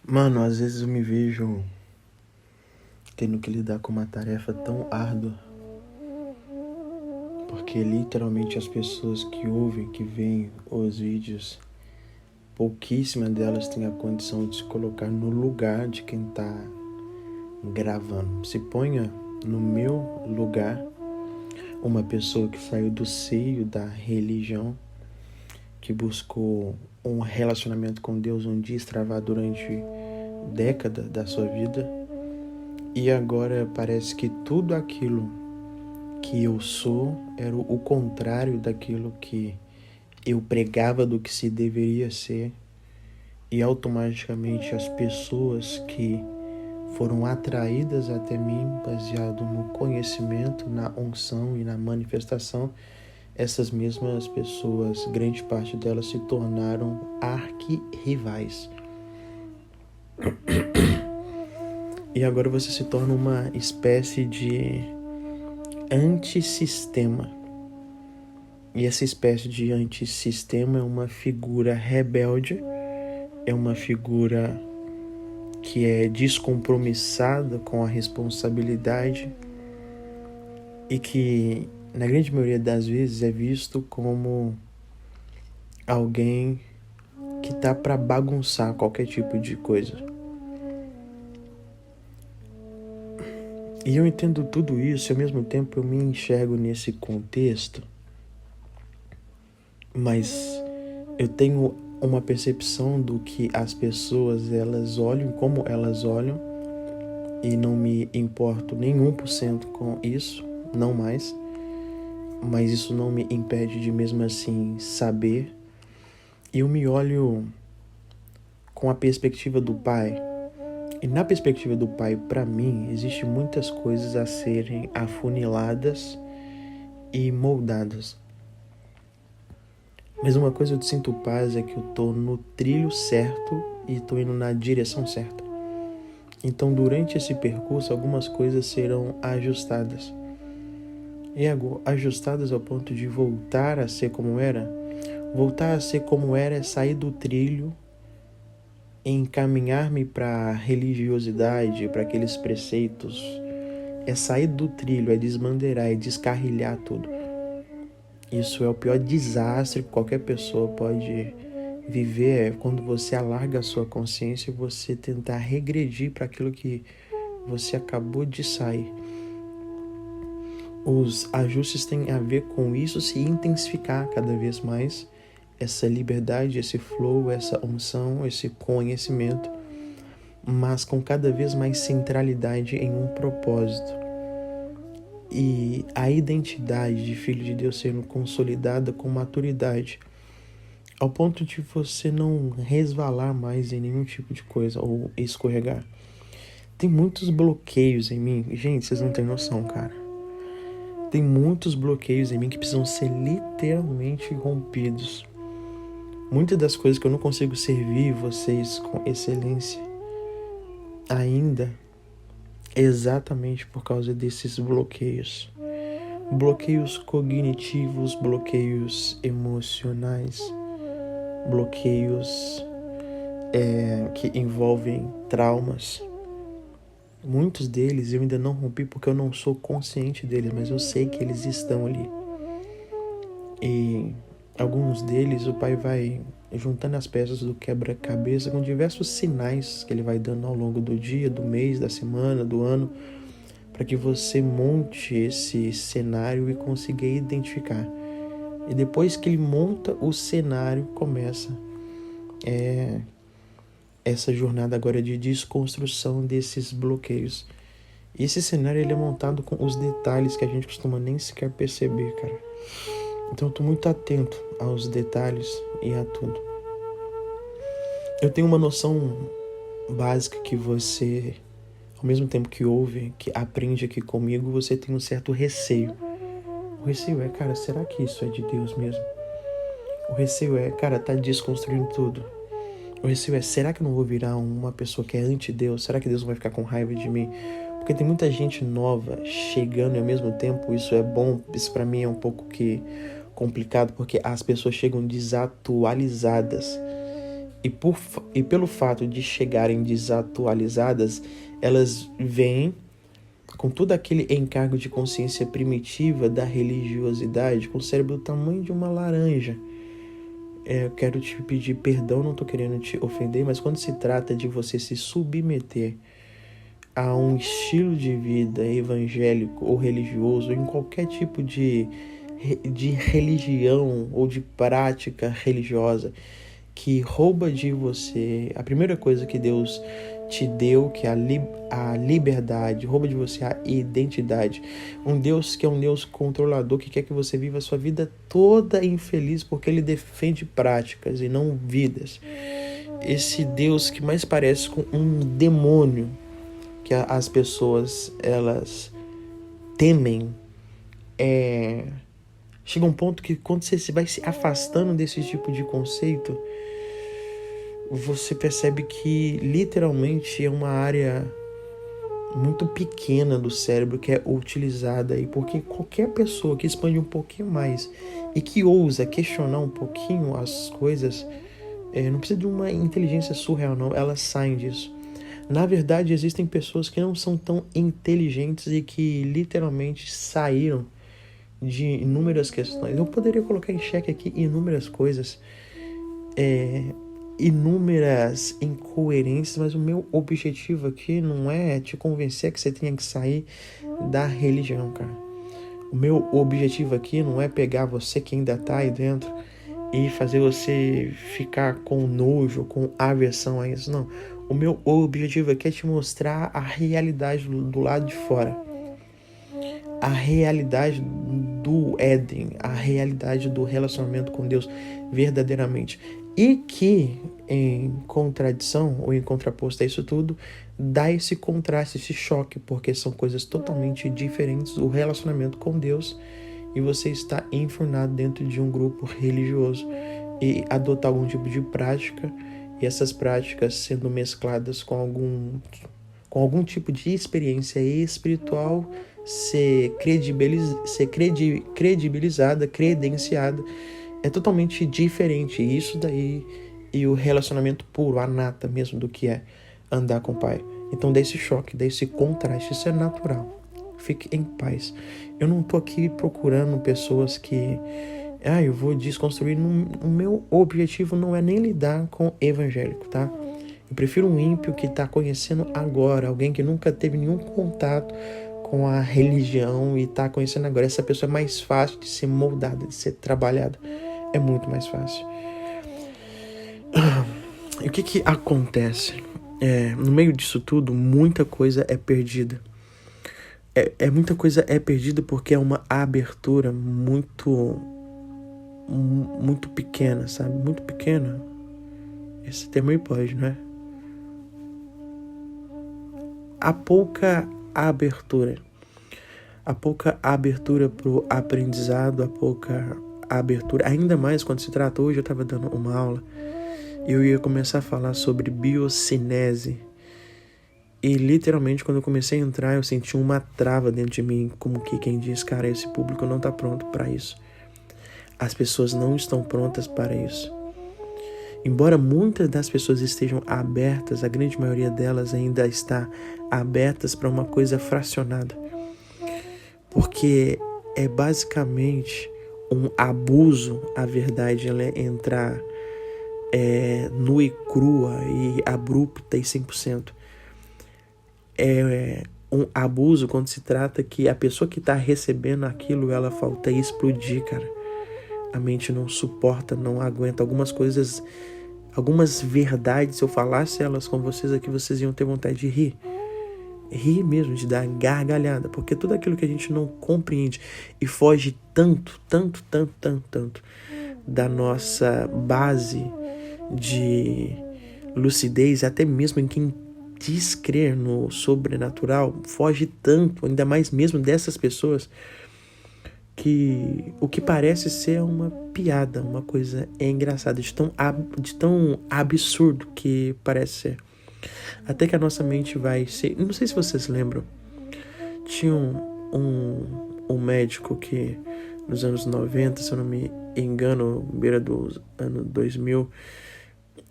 Mano, às vezes eu me vejo tendo que lidar com uma tarefa tão árdua, porque literalmente as pessoas que ouvem, que veem os vídeos, pouquíssimas delas têm a condição de se colocar no lugar de quem tá gravando. Se ponha no meu lugar, uma pessoa que saiu do seio da religião, que buscou um relacionamento com Deus um dia extravar durante décadas da sua vida, e agora parece que tudo aquilo que eu sou era o contrário daquilo que eu pregava do que se deveria ser, e automaticamente as pessoas que foram atraídas até mim baseado no conhecimento, na unção e na manifestação, essas mesmas pessoas, grande parte delas se tornaram arquirrivais. E agora você se torna uma espécie de antissistema. E essa espécie de antissistema é uma figura rebelde, é uma figura que é descompromissada com a responsabilidade e que, na grande maioria das vezes, é visto como alguém que tá para bagunçar qualquer tipo de coisa. E eu entendo tudo isso e ao mesmo tempo eu me enxergo nesse contexto, mas eu tenho uma percepção do que as pessoas elas olham, como elas olham, e não me importo nem 1% com isso, não mais, mas isso não me impede de mesmo assim saber. E eu me olho com a perspectiva do Pai. E na perspectiva do Pai, para mim, existem muitas coisas a serem afuniladas e moldadas. Mas uma coisa eu sinto paz é que eu tô no trilho certo e tô indo na direção certa. Então, durante esse percurso, algumas coisas serão ajustadas. E ajustadas ao ponto de voltar a ser como era. Voltar a ser como era é sair do trilho, encaminhar-me para a religiosidade, para aqueles preceitos. É sair do trilho, é desbandeirar, é descarrilhar tudo. Isso é o pior desastre que qualquer pessoa pode viver, é quando você alarga a sua consciência e você tentar regredir para aquilo que você acabou de sair. Os ajustes têm a ver com isso se intensificar cada vez mais, essa liberdade, esse flow, essa unção, esse conhecimento, mas com cada vez mais centralidade em um propósito. E a identidade de filho de Deus sendo consolidada com maturidade, ao ponto de você não resvalar mais em nenhum tipo de coisa ou escorregar. Tem muitos bloqueios em mim. Gente, vocês não têm noção, cara. Tem muitos bloqueios em mim que precisam ser literalmente rompidos. Muitas das coisas que eu não consigo servir vocês com excelência ainda é exatamente por causa desses bloqueios. Bloqueios cognitivos, bloqueios emocionais, bloqueios que envolvem traumas. Muitos deles eu ainda não rompi porque eu não sou consciente deles, mas eu sei que eles estão ali. E alguns deles o Pai vai juntando as peças do quebra-cabeça com diversos sinais que Ele vai dando ao longo do dia, do mês, da semana, do ano, para que você monte esse cenário e consiga identificar. E depois que Ele monta o cenário, começa essa jornada agora de desconstrução desses bloqueios. E esse cenário ele é montado com os detalhes que a gente costuma nem sequer perceber, cara. Então eu tô muito atento aos detalhes e a tudo. Eu tenho uma noção básica que você, ao mesmo tempo que ouve, que aprende aqui comigo, você tem um certo receio. O receio é, cara, será que isso é de Deus mesmo? O receio é, cara, tá desconstruindo tudo. O receio é, será que eu não vou virar uma pessoa que é anti-Deus? Será que Deus não vai ficar com raiva de mim? Porque tem muita gente nova chegando e ao mesmo tempo isso é bom. Isso pra mim é um pouco que complicado, porque as pessoas chegam desatualizadas. e pelo fato de chegarem desatualizadas, elas vêm com todo aquele encargo de consciência primitiva da religiosidade, com o cérebro do tamanho de uma laranja. Eu quero te pedir perdão, não estou querendo te ofender, mas quando se trata de você se submeter a um estilo de vida evangélico ou religioso, em qualquer tipo de religião ou de prática religiosa que rouba de você a primeira coisa que Deus te deu, que é a liberdade, rouba de você a identidade. Um Deus que é um Deus controlador, que quer que você viva a sua vida toda infeliz, porque Ele defende práticas e não vidas. Esse Deus que mais parece com um demônio, que as pessoas, elas temem, chega um ponto que quando você vai se afastando desse tipo de conceito, você percebe que literalmente é uma área muito pequena do cérebro que é utilizada aí, porque qualquer pessoa que expande um pouquinho mais e que ousa questionar um pouquinho as coisas, não precisa de uma inteligência surreal não, elas saem disso. Na verdade, existem pessoas que não são tão inteligentes e que literalmente saíram de inúmeras questões. Eu poderia colocar em xeque aqui inúmeras coisas, inúmeras incoerências, mas o meu objetivo aqui não é te convencer que você tenha que sair da religião, cara. O meu objetivo aqui não é pegar você que ainda tá aí dentro e fazer você ficar com nojo, com aversão a isso, não. O meu objetivo aqui é te mostrar a realidade do lado de fora. A realidade do Éden, a realidade do relacionamento com Deus verdadeiramente. E que, em contradição ou em contraposto a isso tudo, dá esse contraste, esse choque, porque são coisas totalmente diferentes, o relacionamento com Deus e você está enfurnado dentro de um grupo religioso e adotar algum tipo de prática, e essas práticas sendo mescladas com algum tipo de experiência espiritual, ser credibilizada, credenciada, é totalmente diferente. Isso daí e o relacionamento puro, a nata mesmo do que é andar com o Pai. Então dá esse choque, dá esse contraste, isso é natural. Fique em paz. Eu não tô aqui procurando pessoas que eu vou desconstruir. O meu objetivo não é nem lidar com evangélico, tá? Eu prefiro um ímpio que tá conhecendo agora, alguém que nunca teve nenhum contato com a religião e tá conhecendo agora. Essa pessoa é mais fácil de ser moldada, de ser trabalhada. É muito mais fácil. E o que acontece? No meio disso tudo, muita coisa é perdida. Muita coisa é perdida porque é uma abertura muito pequena, sabe? Muito pequena. Esse termo aí pode, não é? Há pouca abertura pro aprendizado, há pouca abertura, ainda mais quando se trata, hoje eu estava dando uma aula, eu ia começar a falar sobre biocinese, e literalmente quando eu comecei a entrar, eu senti uma trava dentro de mim, como que quem diz, cara, esse público não está pronto para isso. As pessoas não estão prontas para isso. Embora muitas das pessoas estejam abertas, a grande maioria delas ainda está abertas para uma coisa fracionada. Porque é basicamente um abuso, a verdade, ela é entrar nua e crua e abrupta e 100%. É um abuso quando se trata que a pessoa que está recebendo aquilo, ela falta explodir, cara. A mente não suporta, não aguenta. Algumas coisas, algumas verdades, se eu falasse elas com vocês aqui, vocês iam ter vontade de rir. Rir mesmo, de dar gargalhada. Porque tudo aquilo que a gente não compreende e foge tanto da nossa base de lucidez, até mesmo em quem diz crer no sobrenatural, foge tanto, ainda mais mesmo dessas pessoas, que o que parece ser uma piada, uma coisa engraçada, de tão absurdo que parece ser. Até que a nossa mente vai ser... Não sei se vocês lembram, tinha um médico que nos anos 90, se eu não me engano, beira do ano 2000,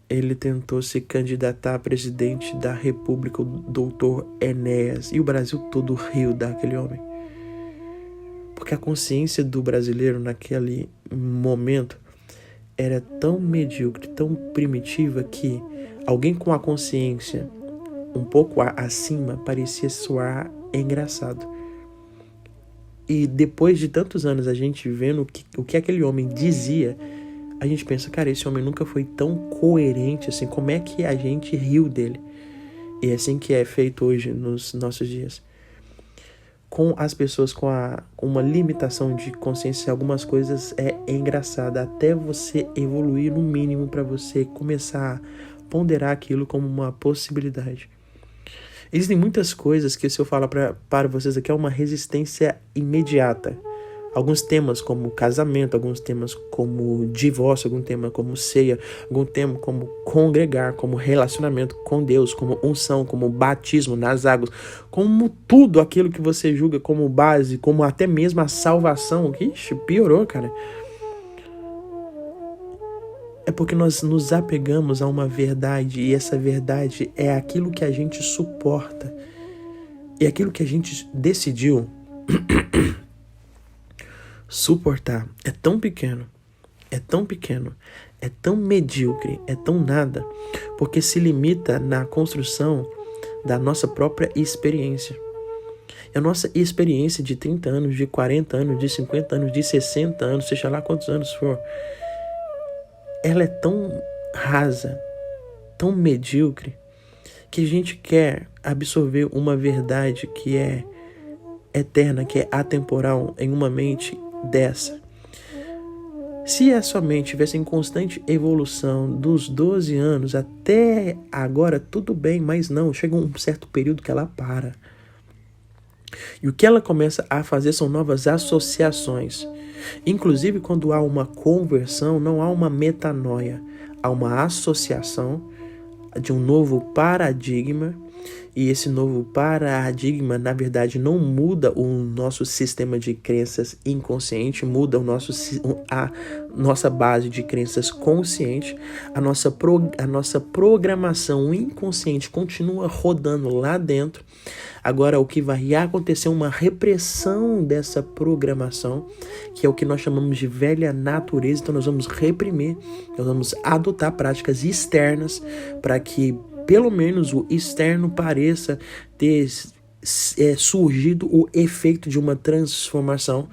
ele tentou se candidatar a presidente da República, o doutor Enéas, e o Brasil todo riu daquele homem. Porque a consciência do brasileiro naquele momento era tão medíocre, tão primitiva, que alguém com a consciência um pouco acima parecia soar engraçado. E depois de tantos anos a gente vendo o que aquele homem dizia, a gente pensa, cara, esse homem nunca foi tão coerente assim, como é que a gente riu dele? E é assim que é feito hoje nos nossos dias. Com as pessoas com uma limitação de consciência, algumas coisas é engraçado, até você evoluir no mínimo para você começar a ponderar aquilo como uma possibilidade. Existem muitas coisas que, se eu falar para vocês aqui, é uma resistência imediata. Alguns temas como casamento, alguns temas como divórcio, algum tema como ceia, algum tema como congregar, como relacionamento com Deus, como unção, como batismo nas águas, como tudo aquilo que você julga como base, como até mesmo a salvação. Ixi, piorou, cara. É porque nós nos apegamos a uma verdade, e essa verdade é aquilo que a gente suporta. E aquilo que a gente decidiu suportar é tão pequeno, é tão medíocre, é tão nada, porque se limita na construção da nossa própria experiência. E a nossa experiência de 30 anos, de 40 anos, de 50 anos, de 60 anos, seja lá quantos anos for, ela é tão rasa, tão medíocre, que a gente quer absorver uma verdade que é eterna, que é atemporal, em uma mente dessa. Se a sua mente tivesse em constante evolução dos 12 anos até agora, tudo bem, mas não, chega um certo período que ela para. E o que ela começa a fazer são novas associações. Inclusive, quando há uma conversão, não há uma metanoia, há uma associação de um novo paradigma. E esse novo paradigma, na verdade, não muda o nosso sistema de crenças inconsciente, muda a nossa base de crenças consciente. A nossa programação inconsciente continua rodando lá dentro. Agora, o que vai acontecer é uma repressão dessa programação, que é o que nós chamamos de velha natureza. Então, nós vamos reprimir, nós vamos adotar práticas externas para que pelo menos o externo pareça ter surgido o efeito de uma transformação.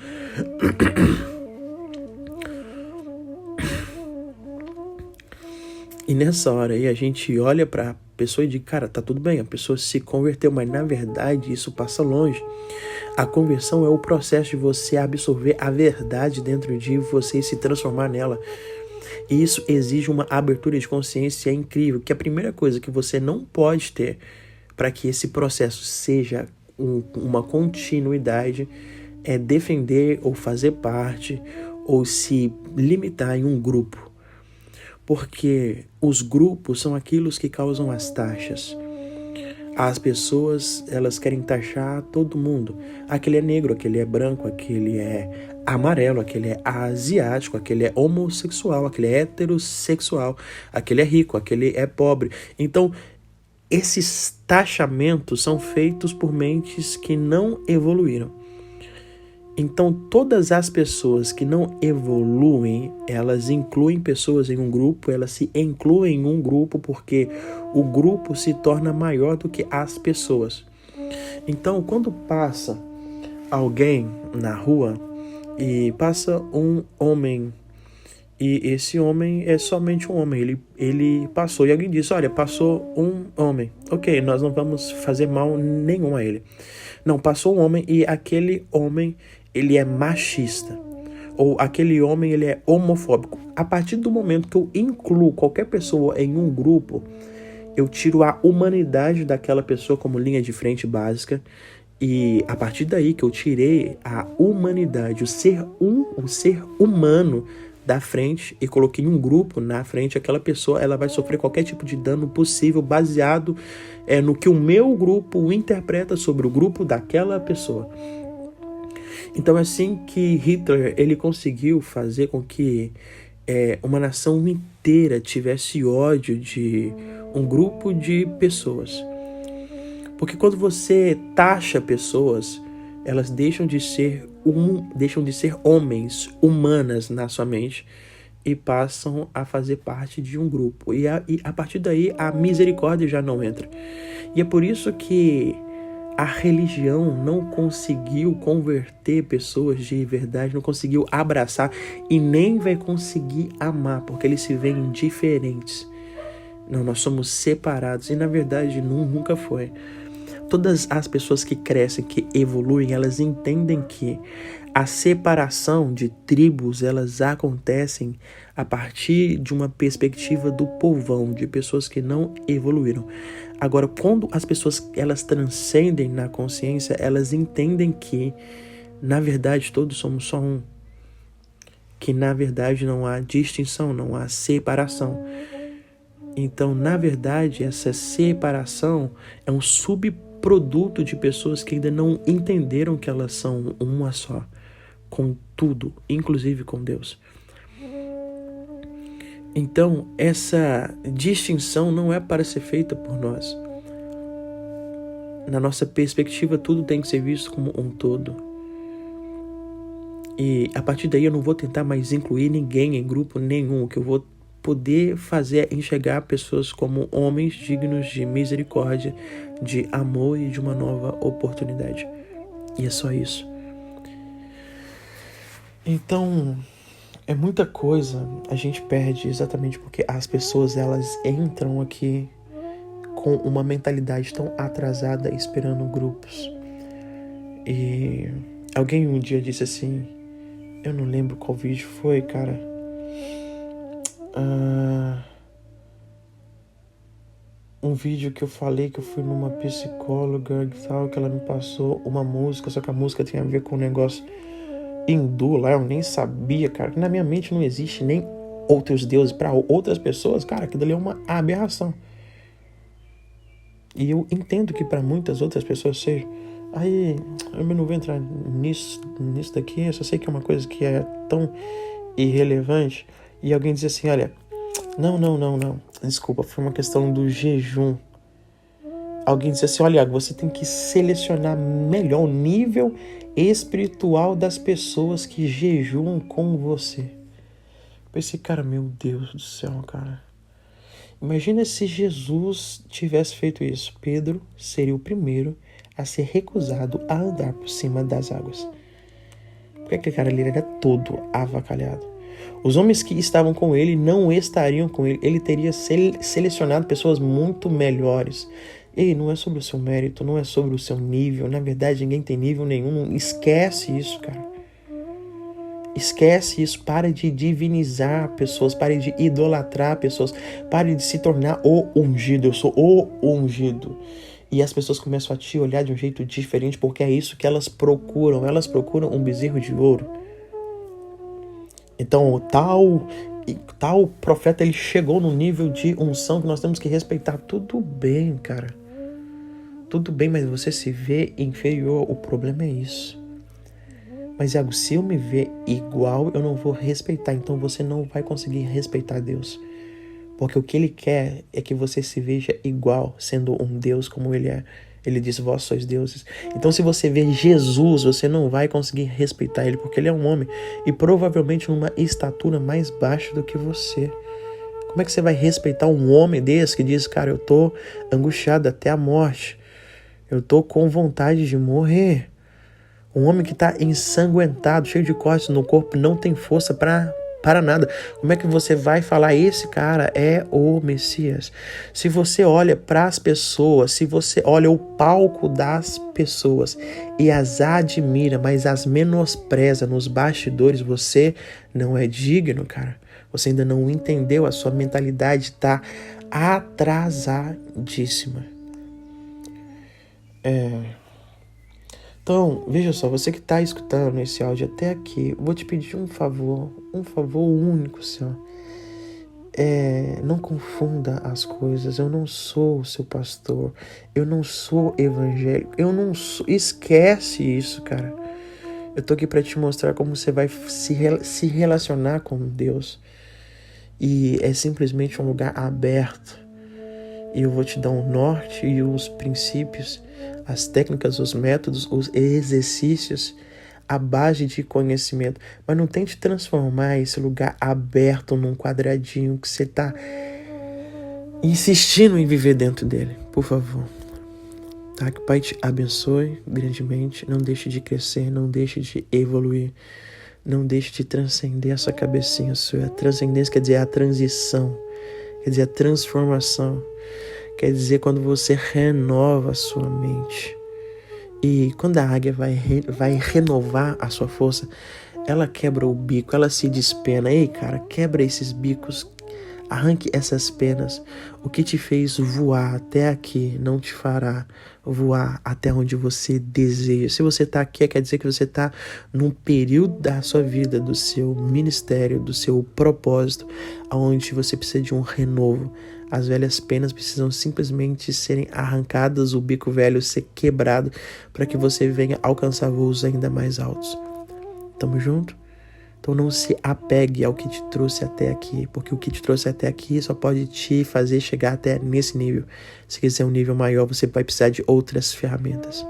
E nessa hora aí a gente olha para a pessoa e diz, cara, tá tudo bem, a pessoa se converteu, mas na verdade isso passa longe. A conversão é o processo de você absorver a verdade dentro de você e se transformar nela. E isso exige uma abertura de consciência incrível, que a primeira coisa que você não pode ter para que esse processo seja uma continuidade é defender ou fazer parte ou se limitar em um grupo. Porque os grupos são aqueles que causam as taxas. As pessoas, elas querem taxar todo mundo. Aquele é negro, aquele é branco, aquele é amarelo, aquele é asiático, aquele é homossexual, aquele é heterossexual, aquele é rico, aquele é pobre. Então, esses taxamentos são feitos por mentes que não evoluíram. Então, todas as pessoas que não evoluem, elas incluem pessoas em um grupo, elas se incluem em um grupo porque o grupo se torna maior do que as pessoas. Então, quando passa alguém na rua e passa um homem, e esse homem é somente um homem, ele passou, e alguém disse, olha, passou um homem. Ok, nós não vamos fazer mal nenhum a ele. Não, passou um homem e aquele homem, ele é machista, ou aquele homem, ele é homofóbico. A partir do momento que eu incluo qualquer pessoa em um grupo, eu tiro a humanidade daquela pessoa como linha de frente básica, e a partir daí que eu tirei a humanidade, o ser humano da frente e coloquei um grupo na frente, aquela pessoa ela vai sofrer qualquer tipo de dano possível baseado no que o meu grupo interpreta sobre o grupo daquela pessoa. Então é assim que Hitler ele conseguiu fazer com que uma nação inteira tivesse ódio de um grupo de pessoas. Porque quando você taxa pessoas, elas deixam de ser homens, humanas na sua mente, e passam a fazer parte de um grupo. E a partir daí a misericórdia já não entra. E é por isso que a religião não conseguiu converter pessoas de verdade, não conseguiu abraçar e nem vai conseguir amar, porque eles se veem diferentes. Não, nós somos separados e na verdade nunca foi. Todas as pessoas que crescem, que evoluem, elas entendem que a separação de tribos, elas acontecem a partir de uma perspectiva do povão, de pessoas que não evoluíram. Agora, quando as pessoas elas transcendem na consciência, elas entendem que, na verdade, todos somos só um. Que, na verdade, não há distinção, não há separação. Então, na verdade, essa separação é um subproduto de pessoas que ainda não entenderam que elas são uma só, com tudo, inclusive com Deus. Então, essa distinção não é para ser feita por nós. Na nossa perspectiva, tudo tem que ser visto como um todo. E a partir daí eu não vou tentar mais incluir ninguém em grupo nenhum. O que eu vou poder fazer é enxergar pessoas como homens dignos de misericórdia, de amor e de uma nova oportunidade. E é só isso. Então, é muita coisa a gente perde exatamente porque as pessoas elas entram aqui com uma mentalidade tão atrasada esperando grupos. E alguém um dia disse assim, eu não lembro qual vídeo foi, cara. Um vídeo que eu falei que eu fui numa psicóloga e tal, que ela me passou uma música, só que a música tinha a ver com um negócio hindu lá, eu nem sabia, cara, que na minha mente não existe nem outros deuses para outras pessoas, cara, aquilo ali é uma aberração. E eu entendo que para muitas outras pessoas seja. Aí, eu não vou entrar nisso daqui, eu só sei que é uma coisa que é tão irrelevante. E alguém diz assim, olha, não, desculpa, foi uma questão do jejum. Alguém disse assim, olha, você tem que selecionar melhor o nível espiritual das pessoas que jejuam com você. Eu pensei, cara, meu Deus do céu, cara. Imagina se Jesus tivesse feito isso. Pedro seria o primeiro a ser recusado a andar por cima das águas. Porque aquele cara ali era todo avacalhado. Os homens que estavam com ele não estariam com ele. Ele teria selecionado pessoas muito melhores. E não é sobre o seu mérito, não é sobre o seu nível. Na verdade, ninguém tem nível nenhum. Esquece isso, cara. Esquece isso. Pare de divinizar pessoas. Pare de idolatrar pessoas. Pare de se tornar o ungido. Eu sou o ungido. E as pessoas começam a te olhar de um jeito diferente porque é isso que elas procuram. Elas procuram um bezerro de ouro. Então, tal profeta, ele chegou no nível de unção que nós temos que respeitar. Tudo bem, cara. Tudo bem, mas você se vê inferior. O problema é isso. Mas, Iago, se eu me ver igual, eu não vou respeitar. Então, você não vai conseguir respeitar Deus. Porque o que ele quer é que você se veja igual, sendo um Deus como ele é. Ele diz, vós sois deuses. Então, se você vê Jesus, você não vai conseguir respeitar ele, porque ele é um homem e provavelmente numa estatura mais baixa do que você. Como é que você vai respeitar um homem desse que diz, cara, eu tô angustiado até a morte. Eu tô com vontade de morrer. Um homem que tá ensanguentado, cheio de cortes no corpo, não tem força para nada. Como é que você vai falar, esse cara é o Messias? Se você olha para as pessoas, se você olha o palco das pessoas e as admira, mas as menospreza nos bastidores, você não é digno, cara. Você ainda não entendeu, a sua mentalidade está atrasadíssima. Então, veja só, você que está escutando esse áudio até aqui, eu vou te pedir um favor único, Senhor. Não confunda as coisas. Eu não sou o seu pastor, eu não sou evangélico, esquece isso, cara. Eu tô aqui para te mostrar como você vai se relacionar com Deus. E é simplesmente um lugar aberto. E eu vou te dar um norte e os princípios, as técnicas, os métodos, os exercícios, a base de conhecimento. Mas não tente transformar esse lugar aberto num quadradinho que você está insistindo em viver dentro dele. Por favor. Tá? Que o Pai te abençoe grandemente. Não deixe de crescer, não deixe de evoluir. Não deixe de transcender essa cabecinha sua. A transcendência quer dizer a transição, quer dizer a transformação, quer dizer quando você renova a sua mente. E quando a águia vai renovar a sua força, ela quebra o bico, ela se despena. Ei, cara, quebra esses bicos, arranque essas penas. O que te fez voar até aqui não te fará voar até onde você deseja. Se você está aqui, quer dizer que você está num período da sua vida, do seu ministério, do seu propósito, onde você precisa de um renovo. As velhas penas precisam simplesmente serem arrancadas, o bico velho ser quebrado, para que você venha alcançar voos ainda mais altos. Tamo junto? Então não se apegue ao que te trouxe até aqui, porque o que te trouxe até aqui só pode te fazer chegar até nesse nível. Se quiser um nível maior, você vai precisar de outras ferramentas,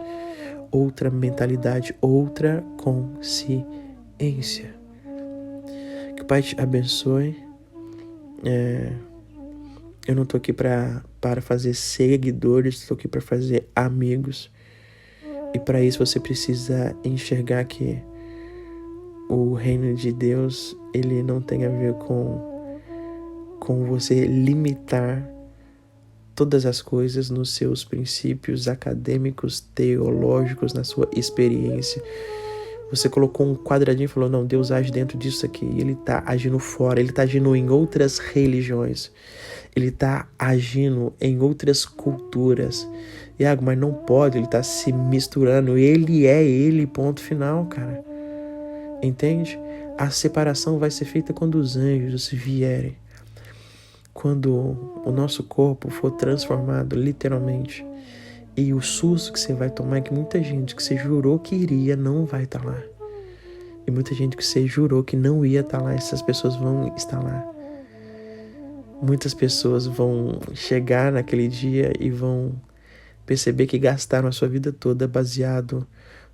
outra mentalidade, outra consciência. Que o Pai te abençoe. Eu não tô aqui para fazer seguidores, estou aqui para fazer amigos. E para isso você precisa enxergar que o reino de Deus, ele não tem a ver com você limitar todas as coisas nos seus princípios acadêmicos, teológicos, na sua experiência. Você colocou um quadradinho e falou, não, Deus age dentro disso aqui. E ele está agindo fora, ele está agindo em outras religiões. Ele está agindo em outras culturas. Iago, mas não pode, ele está se misturando. Ele é ele, ponto final, cara. Entende? A separação vai ser feita quando os anjos vierem. Quando o nosso corpo for transformado, literalmente. E o susto que você vai tomar é que muita gente que você jurou que iria não vai estar lá. E muita gente que você jurou que não ia estar lá, essas pessoas vão estar lá. Muitas pessoas vão chegar naquele dia e vão perceber que gastaram a sua vida toda baseado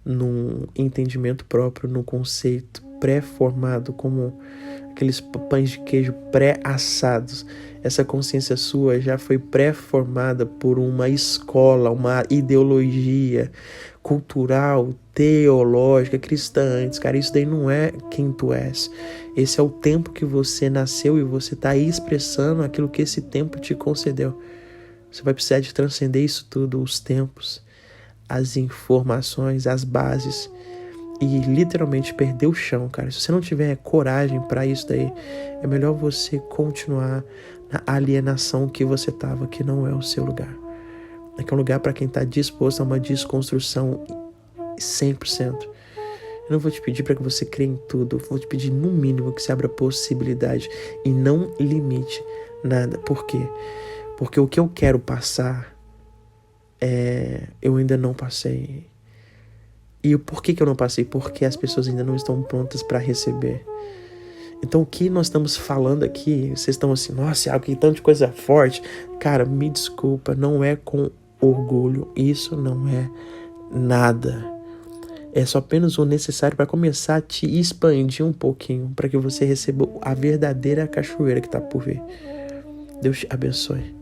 num entendimento próprio, num conceito pré-formado, como aqueles pães de queijo pré-assados. Essa consciência sua já foi pré-formada por uma escola, uma ideologia cultural, teológica, cristã antes. Cara, isso daí não é quem tu és. Esse é o tempo que você nasceu e você está aí expressando aquilo que esse tempo te concedeu. Você vai precisar de transcender isso tudo, os tempos, as informações, as bases, e literalmente perder o chão, cara. Se você não tiver coragem para isso daí, é melhor você continuar na alienação que você estava, que não é o seu lugar. Aqui é um lugar para quem está disposto a uma desconstrução 100%. Eu não vou te pedir para que você crê em tudo, eu vou te pedir no mínimo que você abra possibilidade e não limite nada. Por quê? Porque o que eu quero passar, eu ainda não passei. E por que eu não passei? Porque as pessoas ainda não estão prontas para receber. Então o que nós estamos falando aqui, vocês estão assim, nossa, que tanto de coisa forte. Cara, me desculpa, não é com orgulho, isso não é nada. É só apenas o necessário para começar a te expandir um pouquinho, para que você receba a verdadeira cachoeira que está por vir. Deus te abençoe.